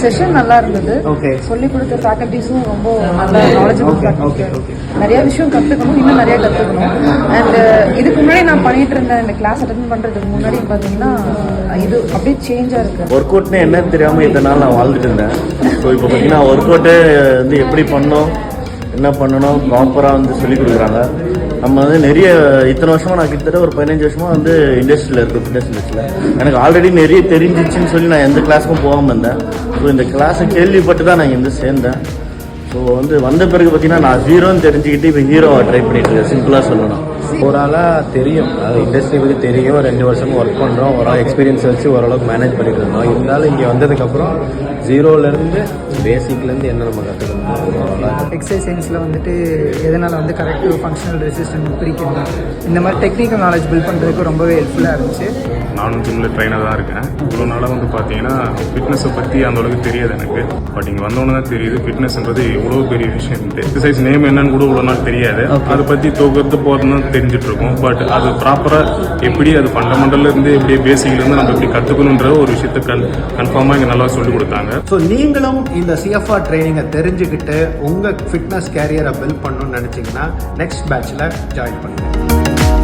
Session நல்லா இருந்தது. சொல்லி கொடுத்த ஃபேக்கல்டிஸும் ரொம்ப நல்ல நாலேஜபிள் ஃபேக்கல்டி. நிறைய விஷயம் கற்றுக்கணும், இன்னும் நிறைய கற்றுக்கணும். அண்ட் இதுக்கு முன்னாடி நான் பண்ணிட்டு இருந்த இந்த கிளாஸ் அட்டென்ட் பண்ணுறதுக்கு முன்னாடி பார்த்தீங்கன்னா இது அப்படியே சேஞ்சாக இருக்கு. ஒர்க் அவுட்னு என்ன தெரியாமல் இதனால் நான் வாழ்ந்துட்டு இருந்தேன். ஸோ இப்போ பார்த்தீங்கன்னா ஒர்க் அவுட்டு வந்து எப்படி பண்ணணும், என்ன பண்ணணும் ப்ராப்பராக வந்து சொல்லிக் கொடுக்குறாங்க. நம்ம வந்து நிறைய இத்தனை வருஷமாக நான் கிட்டத்தட்ட ஒரு 15 வருஷமாக வந்து இண்டஸ்ட்ரியில் இருக்குது, ஃபிட்னஸ் இண்டஸ்ட்ரியில். எனக்கு ஆல்ரெடி நிறைய தெரிஞ்சிச்சுன்னு சொல்லி நான் எந்த கிளாஸுக்கும் போகாமல் இருந்தேன். ஸோ இந்த கிளாஸை கேள்விப்பட்டு தான் நான் இங்கே சேர்ந்தேன். ஸோ வந்து வந்த பிறகு பார்த்தீங்கன்னா நான் ஹீரோன்னு தெரிஞ்சுக்கிட்டு இப்போ ஹீரோவை ட்ரை பண்ணிட்டு இருக்கேன். சிம்பிளாக சொல்லணும், ஓவராலாக தெரியும், அது இண்டஸ்ட்ரி பற்றி தெரியும். 2 வருஷமாக ஒர்க் பண்ணுறோம், ஓரளவு எக்ஸ்பீரியன்ஸ் வச்சு ஓரளவுக்கு மேனேஜ் பண்ணிட்டு இருந்தோம். இருந்தாலும் இங்கே வந்ததுக்கப்புறம் ஜீரோலேருந்து பேசிக்லேருந்து என்ன நம்ம கற்றுக்கணும். எக்ஸசைஸ் சயின்ஸில் வந்துட்டு எதனால் வந்து கரெக்டிவ் ஃபங்க்ஷனல் ரெசிஸ்டன்ட் பிரிக்கணும், இந்த மாதிரி டெக்னிக்கல் நாலேஜ் பில்ட் பண்ணுறதுக்கு ரொம்பவே ஹெல்ப்ஃபுல்லாக இருந்துச்சு. நானும் ஜிம்மில் ட்ரைனர் தான் இருக்கேன். இவ்வளோ நாளாக வந்து பார்த்தீங்கன்னா ஃபிட்னஸை பற்றி அந்த அளவுக்கு தெரியாது எனக்கு. பட் இங்கே வந்தோன்னு தான் தெரியுது ஃபிட்னஸ்ன்றது எவ்வளோ பெரிய விஷயம். எக்ஸசைஸ் நேம் என்னன்னு கூட இவ்வளோ நாள் தெரியாது. அதை பற்றி தூக்கிறது போகிறதுன்னு தெரிஞ்சுட்டு இருக்கோம். பட் அது ப்ராப்பராக எப்படி அது ஃபண்டமெண்டல்லேருந்து எப்படியே பேசிக்லேருந்து நம்ம எப்படி கற்றுக்கணுன்ற ஒரு விஷயத்தை கன்ஃபார்மாக இங்கே நல்லா சொல்லிக் கொடுத்தாங்க. ஸோ நீங்களும் இந்த சிஎஃப்ஆர் ட்ரைனிங்கை தெரிஞ்சுக்கிட்டு உங்கள் ஃபிட்னஸ் கேரியரை பில்ட் பண்ணணும்னு நினச்சிங்கன்னா நெக்ஸ்ட் பேட்சில் ஜாயின் பண்ணுங்கள்.